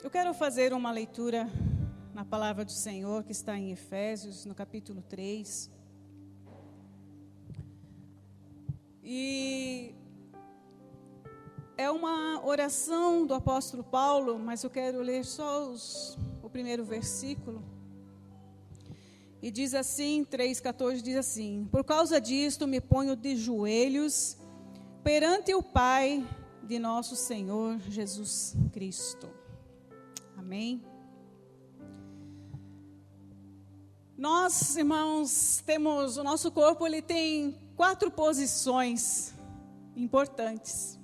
Eu quero fazer uma leitura na palavra do Senhor que está em Efésios, no capítulo 3. E é uma oração do apóstolo Paulo, mas eu quero ler só o primeiro versículo. E diz assim, 3,14 diz assim: por causa disto me ponho de joelhos perante o Pai de nosso Senhor Jesus Cristo. Amém. Nós, irmãos, temos, o nosso corpo, ele tem 4 posições importantes.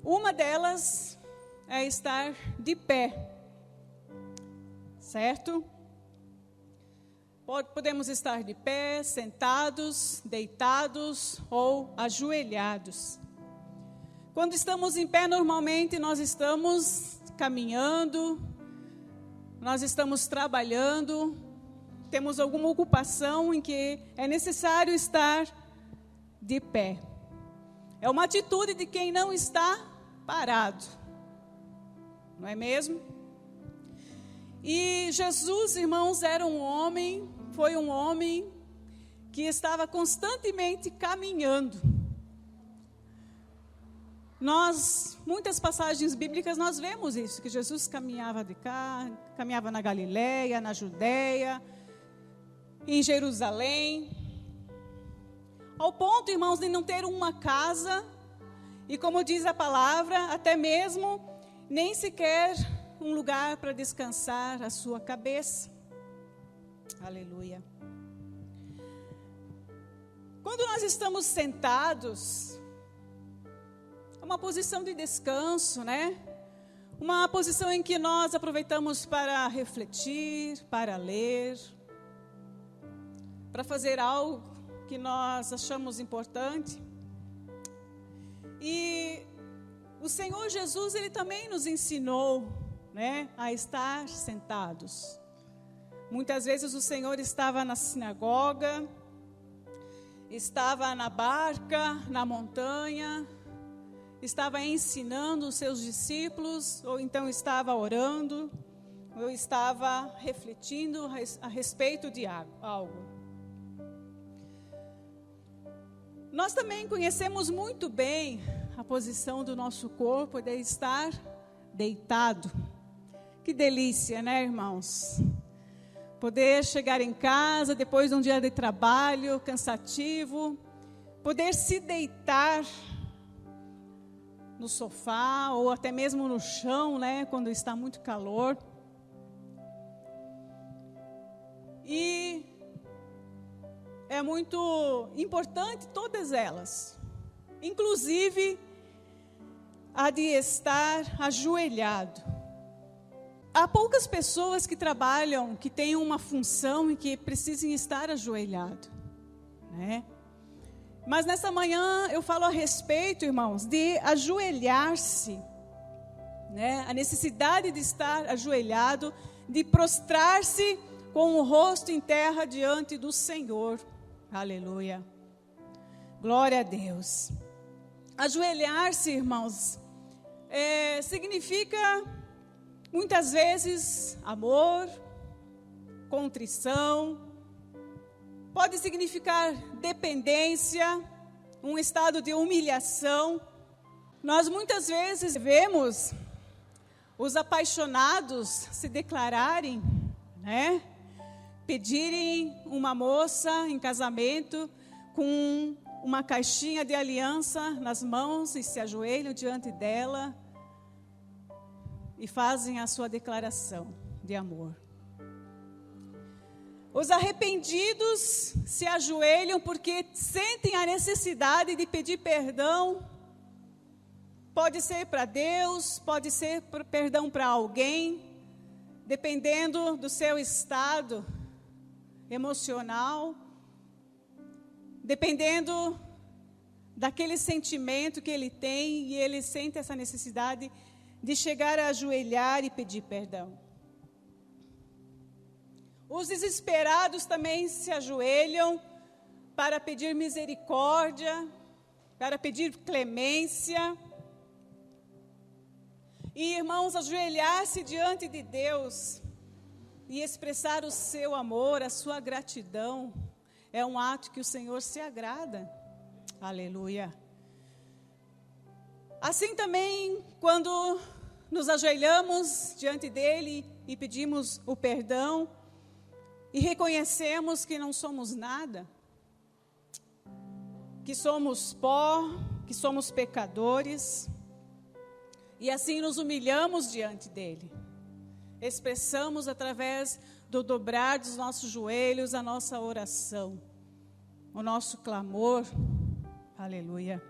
Uma delas é estar de pé, certo? Podemos estar de pé, sentados, deitados ou ajoelhados. Quando estamos em pé, normalmente nós estamos caminhando, nós estamos trabalhando, temos alguma ocupação em que é necessário estar de pé. É uma atitude de quem não está parado, não é mesmo? E Jesus, irmãos, foi um homem que estava constantemente caminhando. Muitas passagens bíblicas nós vemos isso, que Jesus caminhava de cá, caminhava na Galileia, na Judeia, em Jerusalém, ao ponto, irmãos, de não ter uma casa, e como diz a palavra, até mesmo nem sequer um lugar para descansar a sua cabeça. Aleluia. Quando nós estamos sentados, é uma posição de descanso, né? Uma posição em que nós aproveitamos para refletir, para ler, para fazer algo que nós achamos importante. E o Senhor Jesus, Ele também nos ensinou, né, a estar sentados. Muitas vezes o Senhor estava na sinagoga, estava na barca, na montanha, estava ensinando os seus discípulos, ou então estava orando, ou estava refletindo a respeito de algo. Nós também conhecemos muito bem a posição do nosso corpo de estar deitado. Que delícia, né, irmãos? Poder chegar em casa depois de um dia de trabalho cansativo, poder se deitar no sofá ou até mesmo no chão, né, quando está muito calor. E é muito importante todas elas, inclusive a de estar ajoelhado. Há poucas pessoas que trabalham, que têm uma função e que precisem estar ajoelhado, né? Mas nessa manhã eu falo a respeito, irmãos, de ajoelhar-se, né? A necessidade de estar ajoelhado, de prostrar-se com o rosto em terra diante do Senhor. Aleluia. Glória a Deus. Ajoelhar-se, irmãos, significa muitas vezes amor, contrição, pode significar dependência, um estado de humilhação. Nós muitas vezes vemos os apaixonados se declararem, né? Pedirem uma moça em casamento com uma caixinha de aliança nas mãos e se ajoelham diante dela e fazem a sua declaração de amor. Os arrependidos se ajoelham porque sentem a necessidade de pedir perdão. Pode ser para Deus, pode ser perdão para alguém, dependendo do seu estado emocional, dependendo daquele sentimento que ele tem, e ele sente essa necessidade de chegar a ajoelhar e pedir perdão. Os desesperados também se ajoelham para pedir misericórdia, para pedir clemência. E, irmãos, ajoelhar-se diante de Deus e expressar o seu amor, a sua gratidão, é um ato que o Senhor se agrada. Aleluia. Assim também, quando nos ajoelhamos diante dele e pedimos o perdão e reconhecemos que não somos nada, que somos pó, que somos pecadores, e assim nos humilhamos diante dele. Expressamos através do dobrar dos nossos joelhos a nossa oração, o nosso clamor. Aleluia.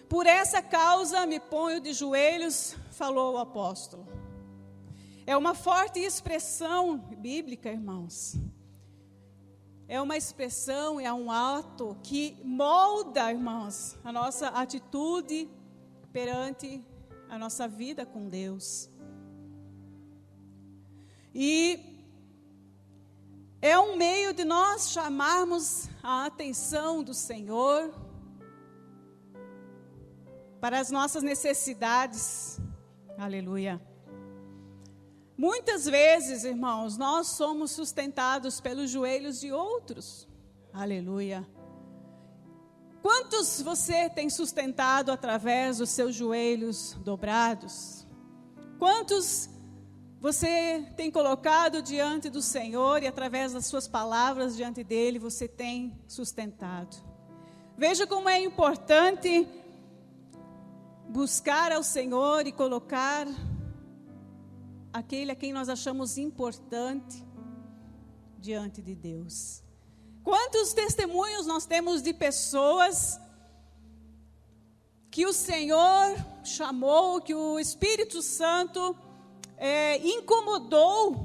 Por essa causa me ponho de joelhos, falou o apóstolo. É uma forte expressão bíblica, irmãos. É uma expressão, é um ato que molda, irmãos, a nossa atitude perante a nossa vida com Deus. E é um meio de nós chamarmos a atenção do Senhor para as nossas necessidades. Aleluia. Muitas vezes, irmãos, nós somos sustentados pelos joelhos de outros. Aleluia. Quantos você tem sustentado através dos seus joelhos dobrados? Quantos você tem colocado diante do Senhor e através das suas palavras diante dele você tem sustentado? Veja como é importante buscar ao Senhor e colocar aquele a quem nós achamos importante diante de Deus. Quantos testemunhos nós temos de pessoas que o Senhor chamou, que o Espírito Santo incomodou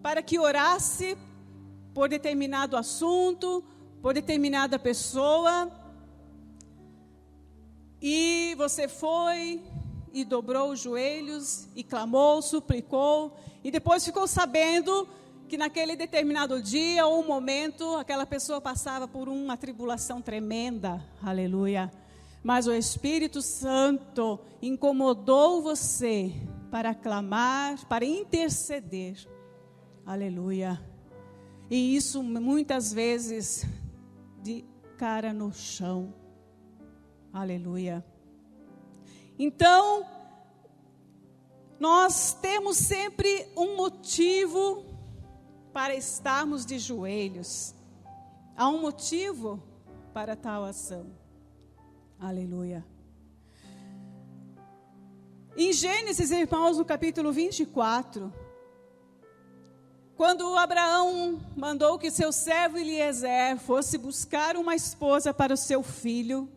para que orasse por determinado assunto, por determinada pessoa, e você foi e dobrou os joelhos e clamou, suplicou, e depois ficou sabendo que naquele determinado dia ou momento, aquela pessoa passava por uma tribulação tremenda. Aleluia. Mas o Espírito Santo incomodou você para clamar, para interceder. Aleluia. E isso muitas vezes de cara no chão. Aleluia. Então, nós temos sempre um motivo para estarmos de joelhos. Há um motivo para tal ação. Aleluia. Em Gênesis, irmãos, no capítulo 24, quando Abraão mandou que seu servo Eliezer fosse buscar uma esposa para o seu filho,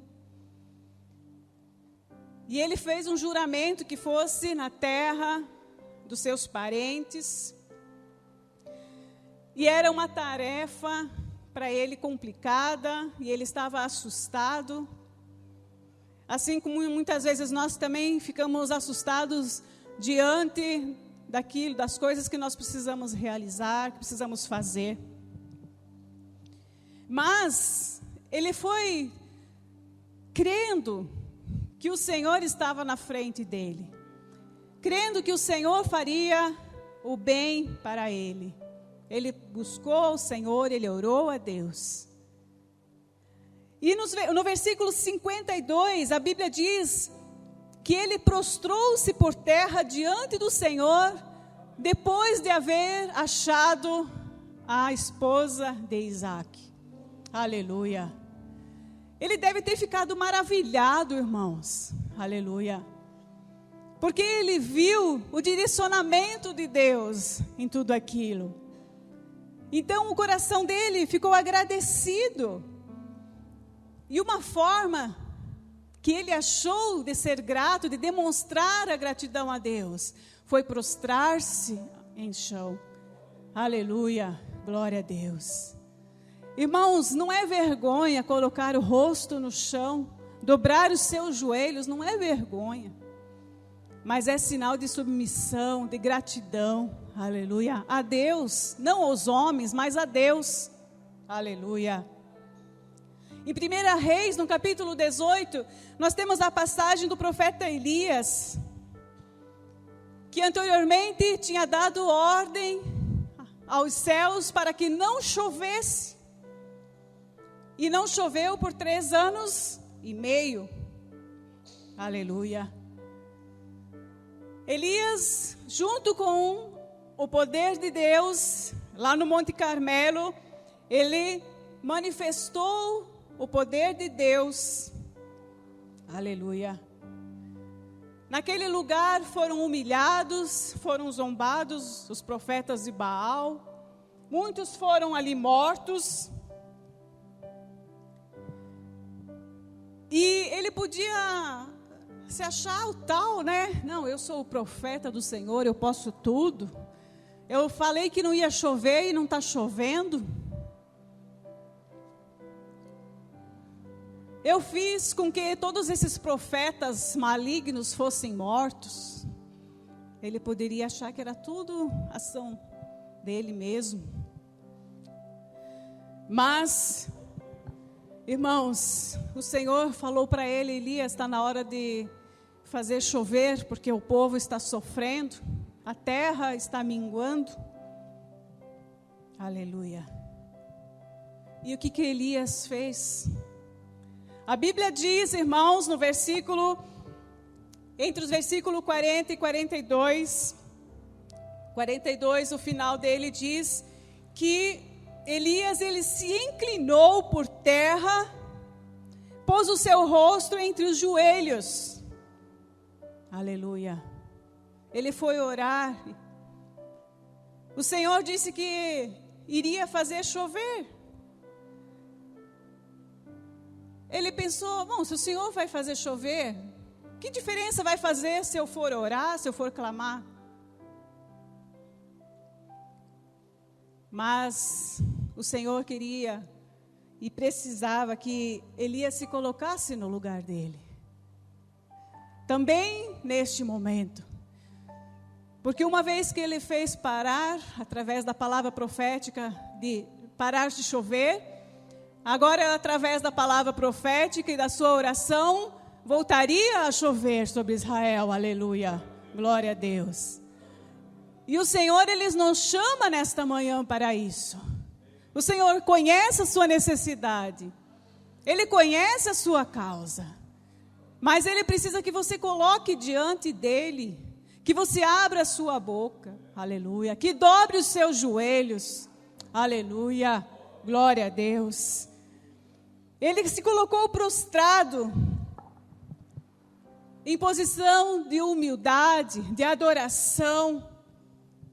e ele fez um juramento que fosse na terra dos seus parentes, e era uma tarefa para ele complicada, e ele estava assustado, assim como muitas vezes nós também ficamos assustados diante daquilo, das coisas que nós precisamos realizar, que precisamos fazer. Mas ele foi crendo que o Senhor estava na frente dele, crendo que o Senhor faria o bem para ele. Ele buscou o Senhor, ele orou a Deus. E no versículo 52, a Bíblia diz que ele prostrou-se por terra diante do Senhor, depois de haver achado a esposa de Isaac. Aleluia. Ele deve ter ficado maravilhado, irmãos. Aleluia. Porque ele viu o direcionamento de Deus em tudo aquilo. Então o coração dele ficou agradecido. E uma forma que ele achou de ser grato, de demonstrar a gratidão a Deus, foi prostrar-se em chão. Aleluia, glória a Deus. Irmãos, não é vergonha colocar o rosto no chão, dobrar os seus joelhos, não é vergonha. Mas é sinal de submissão, de gratidão, aleluia, a Deus, não aos homens, mas a Deus, aleluia. Em 1 Reis, no capítulo 18, nós temos a passagem do profeta Elias. que anteriormente tinha dado ordem aos céus para que não chovesse. E não choveu por 3 anos e meio. Aleluia. Elias, junto com o poder de Deus, lá no Monte Carmelo, ele manifestou o poder de Deus. Aleluia. Naquele lugar foram humilhados, foram zombados os profetas de Baal. Muitos foram ali mortos. E ele podia se achar o tal, né? Não, eu sou o profeta do Senhor, eu posso tudo. Eu falei que não ia chover e não está chovendo. Eu fiz com que todos esses profetas malignos fossem mortos. Ele poderia achar que era tudo ação dele mesmo. Mas, irmãos, o Senhor falou para ele: Elias, está na hora de fazer chover, porque o povo está sofrendo, a terra está minguando. Aleluia. E o que Elias fez? A Bíblia diz, irmãos, no versículo, entre os versículos 40 e 42, o final dele diz que Elias, ele se inclinou por terra, pôs o seu rosto entre os joelhos. Aleluia. Ele foi orar. O Senhor disse que iria fazer chover. Ele pensou: bom, se o Senhor vai fazer chover, que diferença vai fazer se eu for orar, se eu for clamar? Mas o Senhor queria e precisava que Elias se colocasse no lugar dele. Também neste momento. Porque uma vez que ele fez parar, através da palavra profética, de parar de chover, agora através da palavra profética e da sua oração, voltaria a chover sobre Israel. Aleluia. Glória a Deus. E o Senhor, Ele nos chama nesta manhã para isso. O Senhor conhece a sua necessidade. Ele conhece a sua causa. Mas Ele precisa que você coloque diante dEle, que você abra a sua boca. Aleluia. Que dobre os seus joelhos. Aleluia. Glória a Deus. Ele se colocou prostrado, em posição de humildade, de adoração,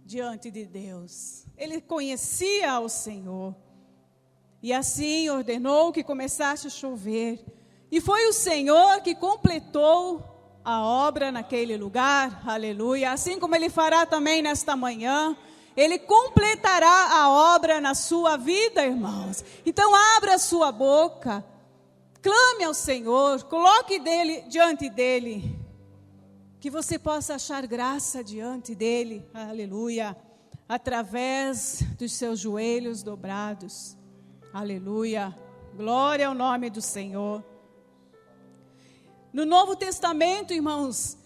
diante de Deus. Ele conhecia ao Senhor. E assim ordenou que começasse a chover. E foi o Senhor que completou a obra naquele lugar. Aleluia. Assim como Ele fará também nesta manhã. Ele completará a obra na sua vida, irmãos. Então abra a sua boca. Clame ao Senhor. Coloque diante dEle. Que você possa achar graça diante dEle. Aleluia. Através dos seus joelhos dobrados. Aleluia. Glória ao nome do Senhor. No Novo Testamento, irmãos,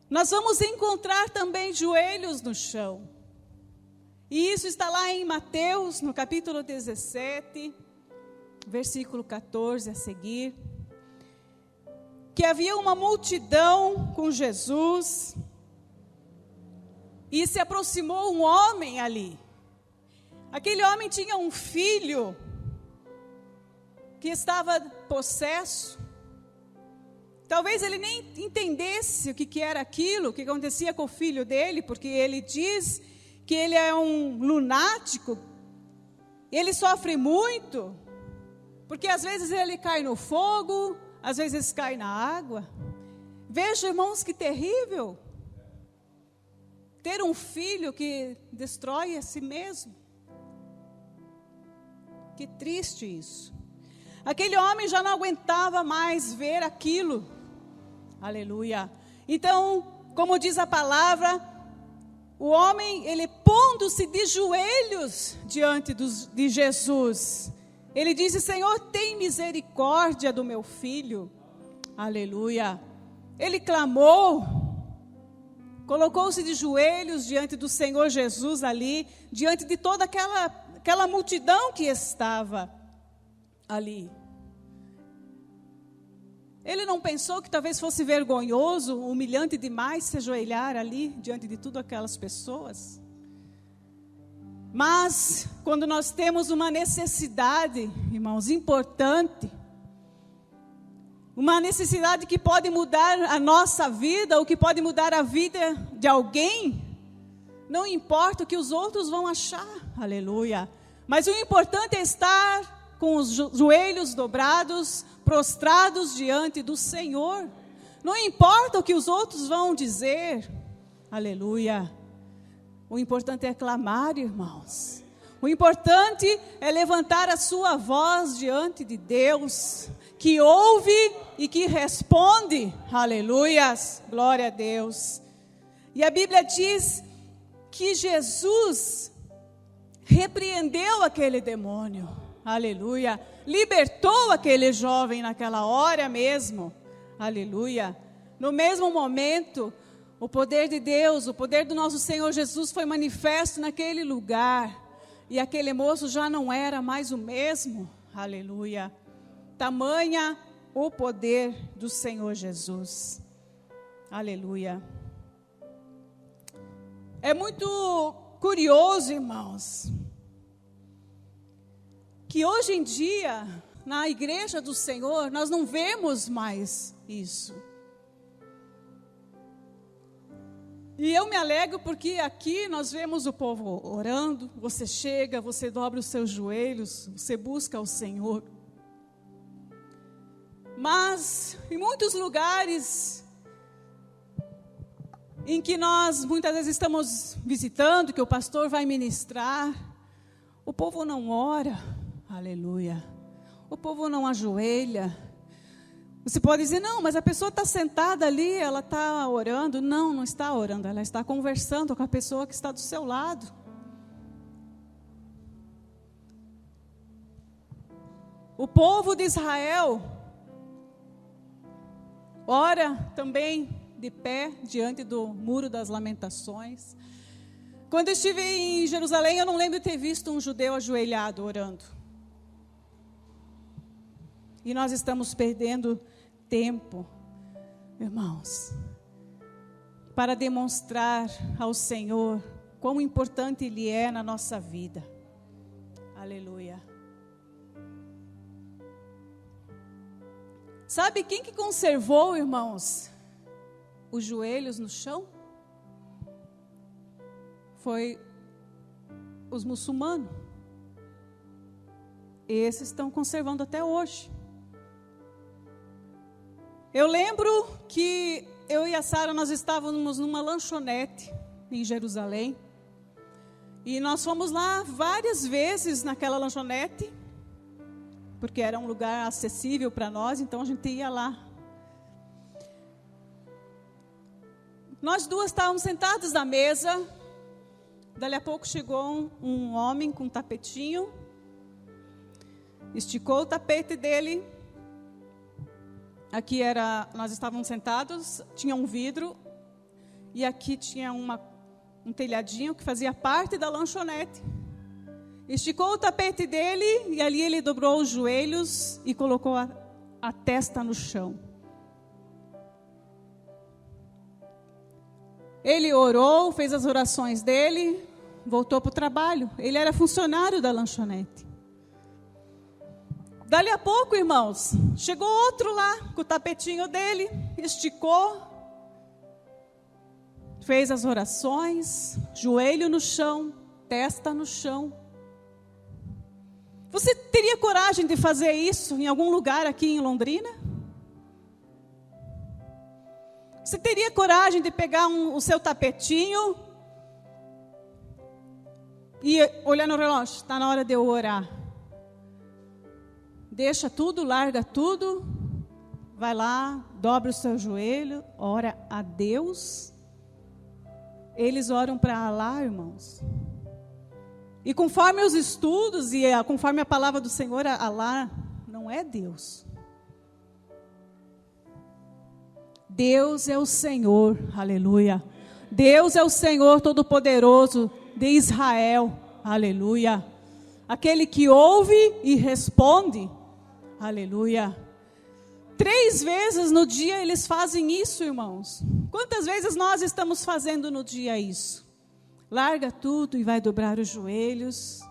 nós vamos encontrar também joelhos no chão. E isso está lá em Mateus, no capítulo 17, versículo 14 a seguir. Que havia uma multidão com Jesus. E se aproximou um homem ali. Aquele homem tinha um filho que estava possesso. Talvez ele nem entendesse o que era aquilo, o que acontecia com o filho dele, porque ele diz que ele é um lunático. Ele sofre muito, porque às vezes ele cai no fogo, às vezes cai na água. Veja, irmãos, que terrível. Ter um filho que destrói a si mesmo. Que triste isso. Aquele homem já não aguentava mais ver aquilo. Aleluia. Então, como diz a palavra, o homem, ele pondo-se de joelhos diante de Jesus. Ele disse: Senhor, tem misericórdia do meu filho. Aleluia. Ele clamou. colocou-se de joelhos diante do Senhor Jesus ali, diante de toda aquela multidão que estava ali. Ele não pensou que talvez fosse vergonhoso, humilhante demais se ajoelhar ali diante de todas aquelas pessoas? Mas, quando nós temos uma necessidade, irmãos, importante, uma necessidade que pode mudar a nossa vida, ou que pode mudar a vida de alguém, não importa o que os outros vão achar, aleluia. Mas o importante é estar com os joelhos dobrados, prostrados diante do Senhor. Não importa o que os outros vão dizer, aleluia. O importante é clamar, irmãos. O importante é levantar a sua voz diante de Deus, que ouve e que responde, aleluias, glória a Deus. E a Bíblia diz que Jesus repreendeu aquele demônio, aleluia, libertou aquele jovem naquela hora mesmo, aleluia. No mesmo momento, o poder de Deus, o poder do nosso Senhor Jesus foi manifesto naquele lugar, e aquele moço já não era mais o mesmo, aleluia. Tamanha o poder do Senhor Jesus, aleluia. É muito curioso, irmãos, que hoje em dia, na igreja do Senhor, nós não vemos mais isso. E eu me alegro porque aqui nós vemos o povo orando, você chega, você dobra os seus joelhos, você busca o Senhor. Mas em muitos lugares em que nós muitas vezes estamos visitando, que o pastor vai ministrar, o povo não ora, aleluia. O povo não ajoelha. Você pode dizer, não, mas a pessoa está sentada ali, ela está orando. Não, não está orando, ela está conversando com a pessoa que está do seu lado. O povo de Israel ora também de pé diante do Muro das Lamentações. Quando eu estive em Jerusalém, eu não lembro de ter visto um judeu ajoelhado orando. E nós estamos perdendo tempo, irmãos, para demonstrar ao Senhor quão importante Ele é na nossa vida. Aleluia. Sabe quem que conservou, irmãos, os joelhos no chão? Foi os muçulmanos. Esses estão conservando até hoje. Eu lembro que eu e a Sara, nós estávamos numa lanchonete em Jerusalém. E nós fomos lá várias vezes naquela lanchonete, porque era um lugar acessível para nós, então a gente ia lá. Nós duas estávamos sentadas na mesa, dali a pouco chegou um homem com um tapetinho, esticou o tapete dele. Aqui nós estávamos sentados, tinha um vidro, e aqui tinha um telhadinho que fazia parte da lanchonete. Esticou o tapete dele, e ali ele dobrou os joelhos e colocou a testa no chão. Ele orou, fez as orações dele, voltou para o trabalho. Ele era funcionário da lanchonete. Dali a pouco, irmãos, chegou outro lá, com o tapetinho dele, esticou, fez as orações, joelho no chão, testa no chão. Você teria coragem de fazer isso em algum lugar aqui em Londrina? Você teria coragem de pegar o seu tapetinho e olhar no relógio? Está na hora de eu orar. Deixa tudo, larga tudo, vai lá, dobra o seu joelho, ora a Deus. Eles oram para Alá, irmãos. E conforme os estudos e conforme a palavra do Senhor, Alá não é Deus. Deus é o Senhor, aleluia. Deus é o Senhor Todo-Poderoso de Israel. Aleluia. Aquele que ouve e responde. Aleluia. 3 vezes no dia eles fazem isso, irmãos. Quantas vezes nós estamos fazendo no dia isso? Larga tudo e vai dobrar os joelhos.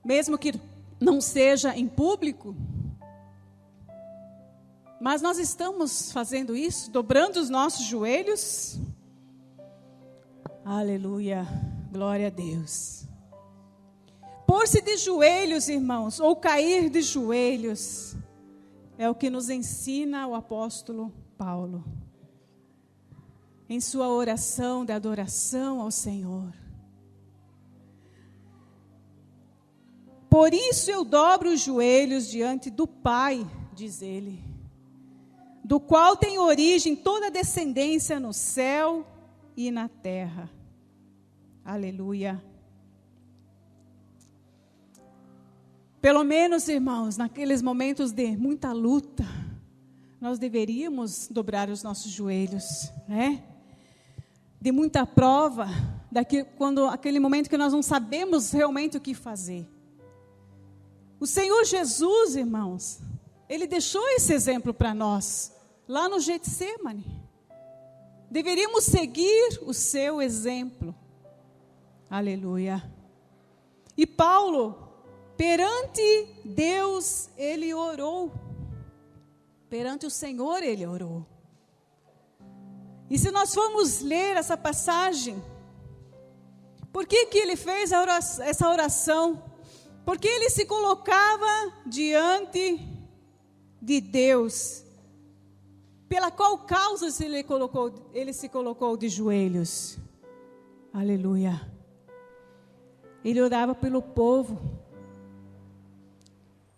Mesmo que não seja em público. Mas nós estamos fazendo isso, dobrando os nossos joelhos. Aleluia, glória a Deus. Pôr-se de joelhos, irmãos, ou cair de joelhos, é o que nos ensina o apóstolo Paulo, em sua oração de adoração ao Senhor. Por isso eu dobro os joelhos diante do Pai, diz ele, do qual tem origem toda a descendência no céu e na terra. Aleluia. Pelo menos, irmãos, naqueles momentos de muita luta, nós deveríamos dobrar os nossos joelhos, né? De muita prova, aquele momento que nós não sabemos realmente o que fazer. O Senhor Jesus, irmãos, Ele deixou esse exemplo para nós, lá no Getsemane. Deveríamos seguir o seu exemplo. Aleluia. E Paulo, perante Deus, ele orou. Perante o Senhor, ele orou. E se nós formos ler essa passagem, por que ele fez essa oração? Porque ele se colocava diante de Deus. Pela qual causa ele se colocou de joelhos? Aleluia. Ele orava pelo povo.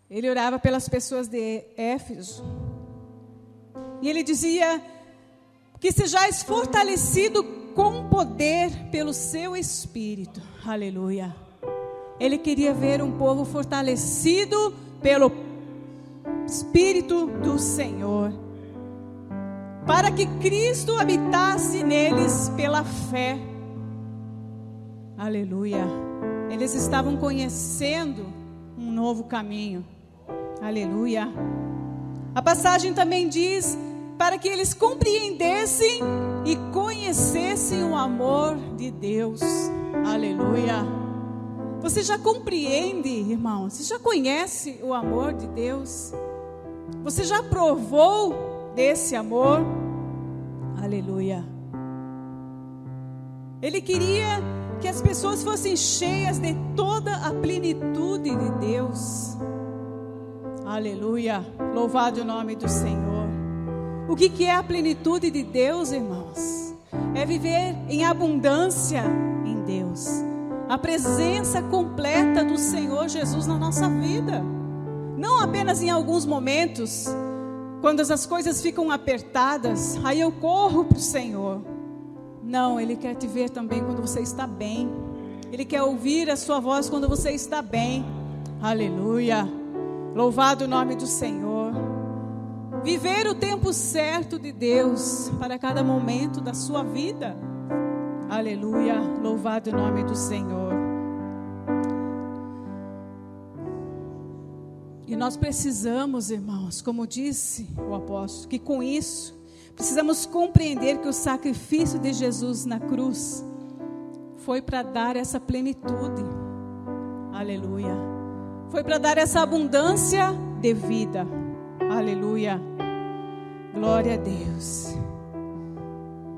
Ele orava pelas pessoas de Éfeso. E ele dizia que sejais fortalecido com poder pelo seu Espírito. Aleluia. Ele queria ver um povo fortalecido pelo Espírito do Senhor. Para que Cristo habitasse neles pela fé. Aleluia. Eles estavam conhecendo um novo caminho. Aleluia. A passagem também diz, para que eles compreendessem e conhecessem o amor de Deus. Aleluia. Você já compreende, irmão? Você já conhece o amor de Deus? Você já provou desse amor? Aleluia. Ele queria que as pessoas fossem cheias de toda a plenitude de Deus. Aleluia. Louvado o nome do Senhor. O que é a plenitude de Deus, irmãos? É viver em abundância em Deus. A presença completa do Senhor Jesus na nossa vida. Não apenas em alguns momentos, quando as coisas ficam apertadas, aí eu corro para o Senhor. Não, Ele quer te ver também quando você está bem. Ele quer ouvir a sua voz quando você está bem. Aleluia. Louvado o nome do Senhor. Viver o tempo certo de Deus para cada momento da sua vida. Aleluia. Louvado o nome do Senhor. E nós precisamos, irmãos, como disse o apóstolo, que com isso precisamos compreender que o sacrifício de Jesus na cruz foi para dar essa plenitude. Aleluia. Foi para dar essa abundância de vida. Aleluia. Glória a Deus.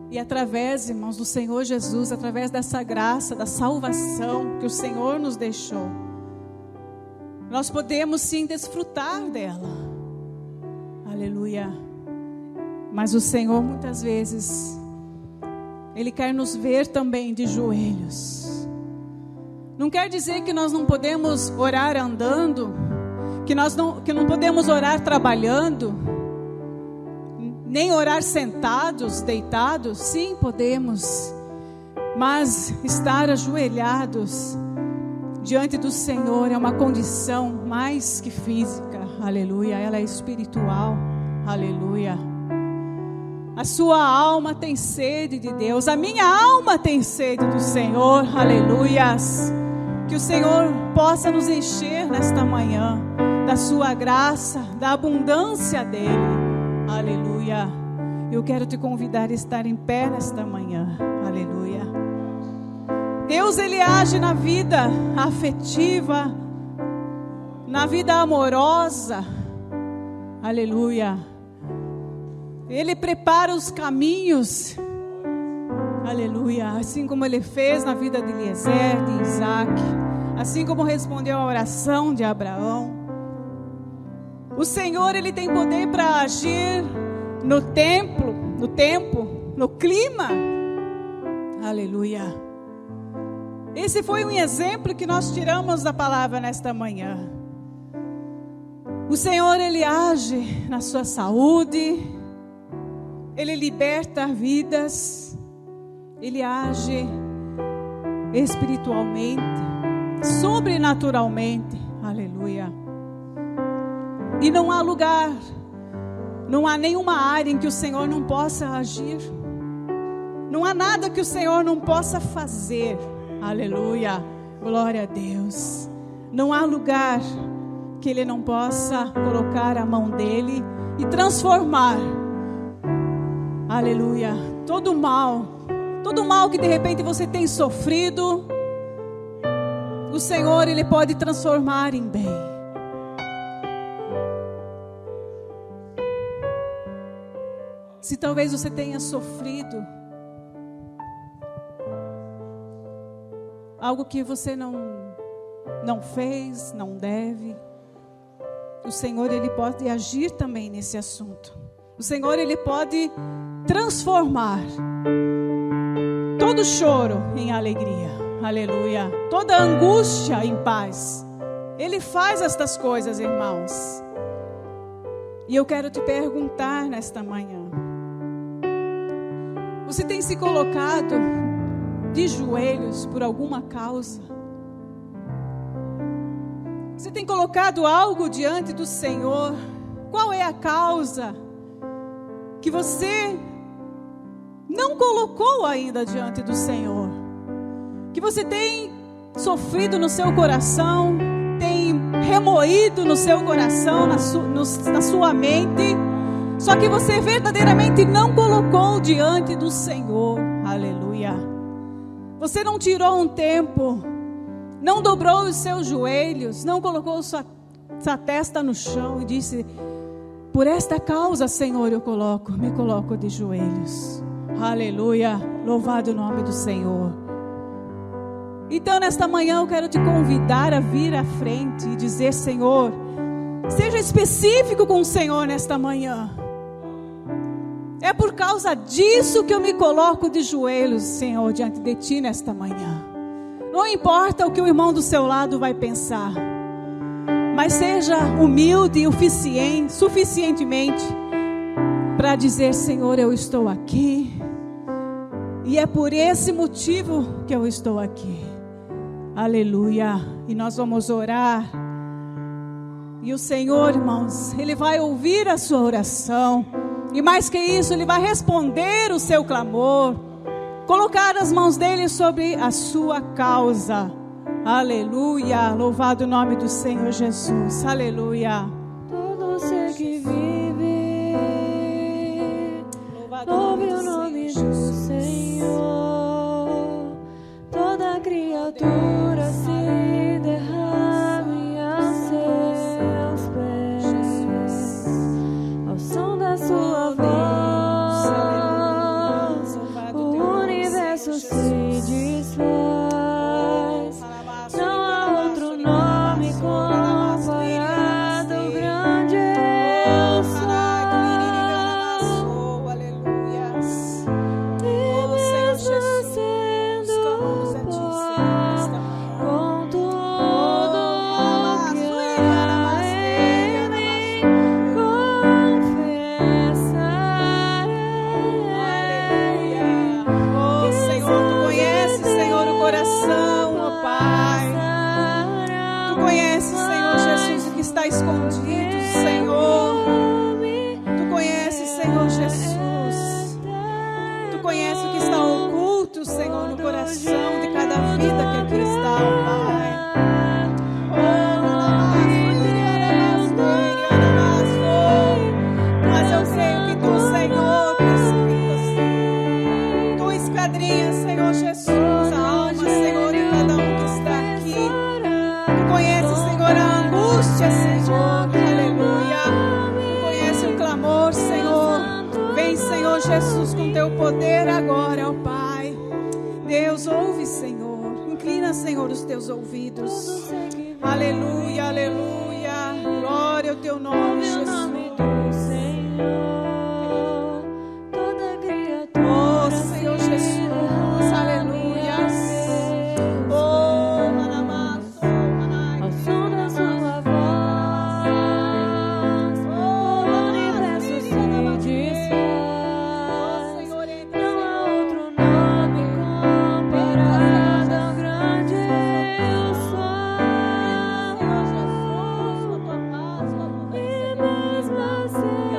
E através, irmãos, do Senhor Jesus, através dessa graça, da salvação que o Senhor nos deixou, nós podemos sim desfrutar dela. Aleluia. Mas o Senhor muitas vezes, Ele quer nos ver também de joelhos. Não quer dizer que nós não podemos orar andando, que não podemos orar trabalhando, nem orar sentados, deitados. Sim, podemos, mas estar ajoelhados diante do Senhor é uma condição mais que física. Aleluia. Ela é espiritual. Aleluia. A sua alma tem sede de Deus. A minha alma tem sede do Senhor. Aleluias. Que o Senhor possa nos encher nesta manhã da sua graça, da abundância dele. Aleluia. Eu quero te convidar a estar em pé nesta manhã. Aleluia. Deus, ele age na vida afetiva, na vida amorosa. Aleluia. Ele prepara os caminhos. Aleluia. Assim como ele fez na vida de Eliezer, de Isaac, assim como respondeu a oração de Abraão. O Senhor, ele tem poder para agir no tempo, no clima. Aleluia. Esse foi um exemplo que nós tiramos da palavra nesta manhã. O Senhor, ele age na sua saúde. Ele liberta vidas, ele age espiritualmente, sobrenaturalmente, aleluia. E não há lugar, não há nenhuma área em que o Senhor não possa agir, não há nada que o Senhor não possa fazer, aleluia, glória a Deus. Não há lugar que ele não possa colocar a mão dele e transformar. Aleluia. Todo mal que de repente você tem sofrido, o Senhor, ele pode transformar em bem. Se talvez você tenha sofrido algo que você não fez, não deve, o Senhor, ele pode agir também nesse assunto. O Senhor, ele pode transformar todo choro em alegria, aleluia, toda angústia em paz. Ele faz estas coisas, irmãos. E eu quero te perguntar nesta manhã: você tem se colocado de joelhos por alguma causa? Você tem colocado algo diante do Senhor? Qual é a causa que você não colocou ainda diante do Senhor? Que você tem sofrido no seu coração, tem remoído no seu coração, na sua mente, só que você verdadeiramente não colocou diante do Senhor. Aleluia. Você não tirou um tempo, não dobrou os seus joelhos, não colocou sua testa no chão e disse: por esta causa, Senhor, me coloco de joelhos. Aleluia, louvado o nome do Senhor. Então, nesta manhã eu quero te convidar a vir à frente e dizer: Senhor, seja específico com o Senhor nesta manhã. É por causa disso que eu me coloco de joelhos, Senhor, diante de Ti nesta manhã. Não importa o que o irmão do seu lado vai pensar, mas seja humilde e suficientemente para dizer: Senhor, eu estou aqui, e é por esse motivo que eu estou aqui. Aleluia. E nós vamos orar, e o Senhor, irmãos, Ele vai ouvir a sua oração, e mais que isso, Ele vai responder o seu clamor, colocar as mãos dEle sobre a sua causa. Aleluia, louvado o nome do Senhor Jesus, aleluia. Todo ser que vive, louve o nome do Senhor. Toda criatura se derrame a seus pés, ao som da sua voz, o universo se desfaz. Escondido, Senhor, Tu conheces, Senhor Jesus. esquadrinha, Senhor Jesus, a alma, Senhor, de cada um que está aqui. Tu conheces, Senhor, a angústia, Senhor, aleluia. Tu conheces o clamor, Senhor. Vem, Senhor Jesus, com teu poder agora, ó Pai. Deus, ouve, Senhor. Inclina, Senhor, os teus ouvidos. Aleluia, aleluia. Glória ao teu nome, Jesus. Oh, Senhor Jesus, aleluia. Oh, manamato, manai. Ao som da sua voz, o universo se desfaz. Não há outro nome comparado ao grande eu sou. E mesmo assim,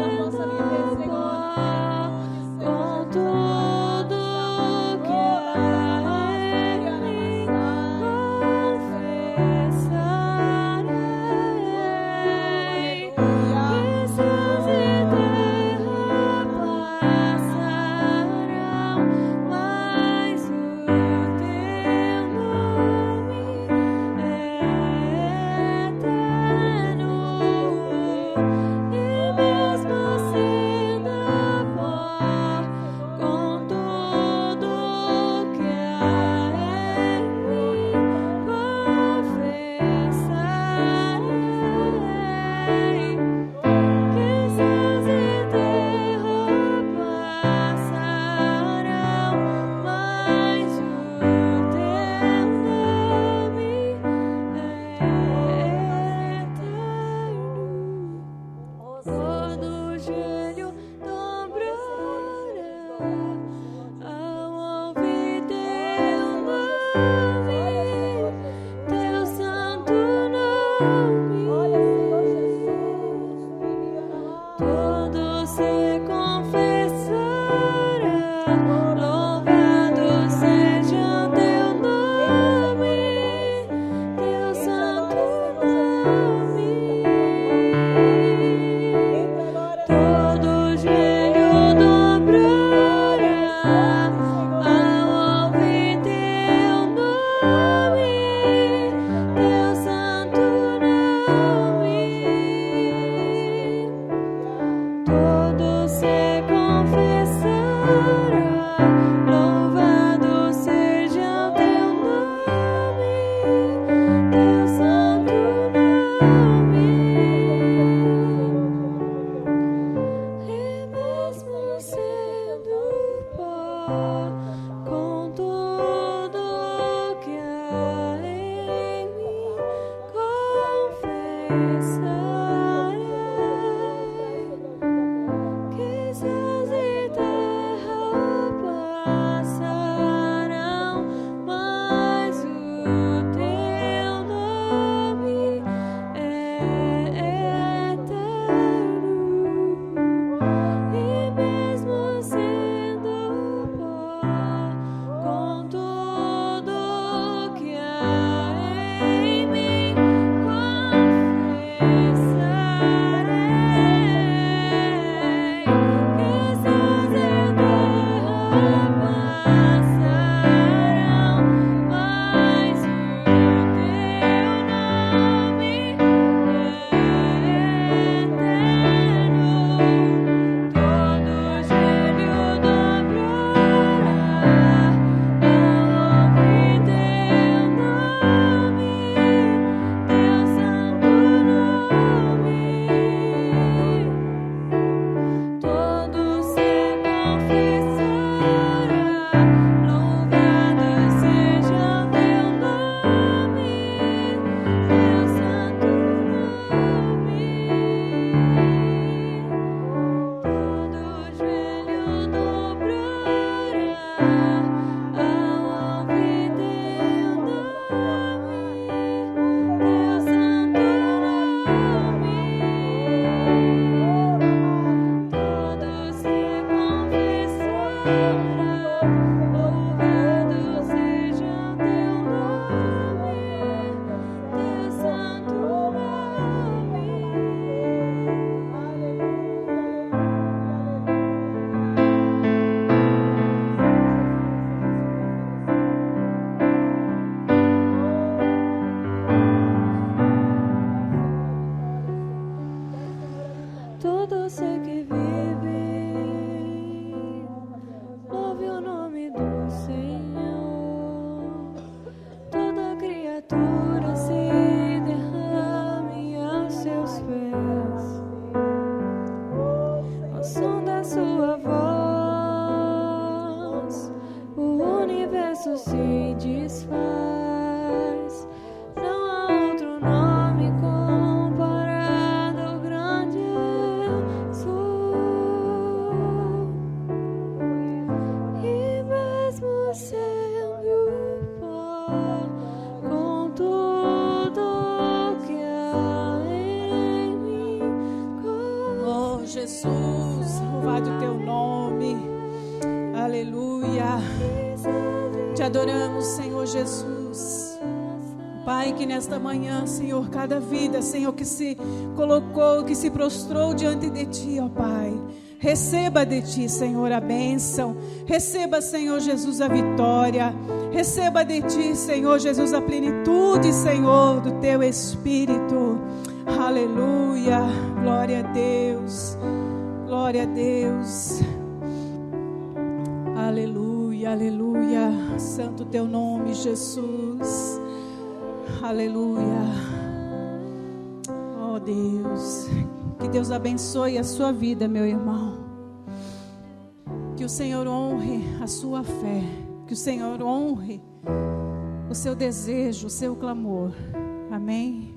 com tudo que há em mim, confessarei que céus e terra passarão, mas o teu nome é eterno. E mesmo sendo pó, com tudo que há em mim, confessarei que céus e terra passarão, mas o teu nome é eterno. Todo joelho dobrará ao ouvir teu nome, teu santo nome. Todo se confessará, louvado seja teu nome, teu santo nome. Todo joelho dobrará ao ouvir teu nome, teu santo nome. Todo se confessará, louvado seja teu nome, teu santo nome. E mesmo sendo pó, com tudo que há em mim, confessarei que céus e terra passarão, mas o teu nome é eterno. E mesmo sendo pó, universo se desfaz. Não há outro nome comparado ao grande eu sou. E mesmo sendo pó, com tudo que há em mim, Oh, Jesus, louvado o teu nome. Aleluia. Te adoramos, Senhor Jesus. Pai, que nesta manhã, Senhor, cada vida, Senhor, que se colocou, que se prostrou diante de Ti, ó Pai, receba de Ti, Senhor, a bênção. Receba, Senhor Jesus, a vitória. Receba de Ti, Senhor Jesus, a plenitude, Senhor, do Teu Espírito. Aleluia. Glória a Deus. Glória a Deus. Aleluia, aleluia. Santo Teu nome, Jesus. Aleluia. Oh Deus, que Deus abençoe a sua vida, meu irmão. Que o Senhor honre a sua fé. Que o Senhor honre o seu desejo, o seu clamor. Amém.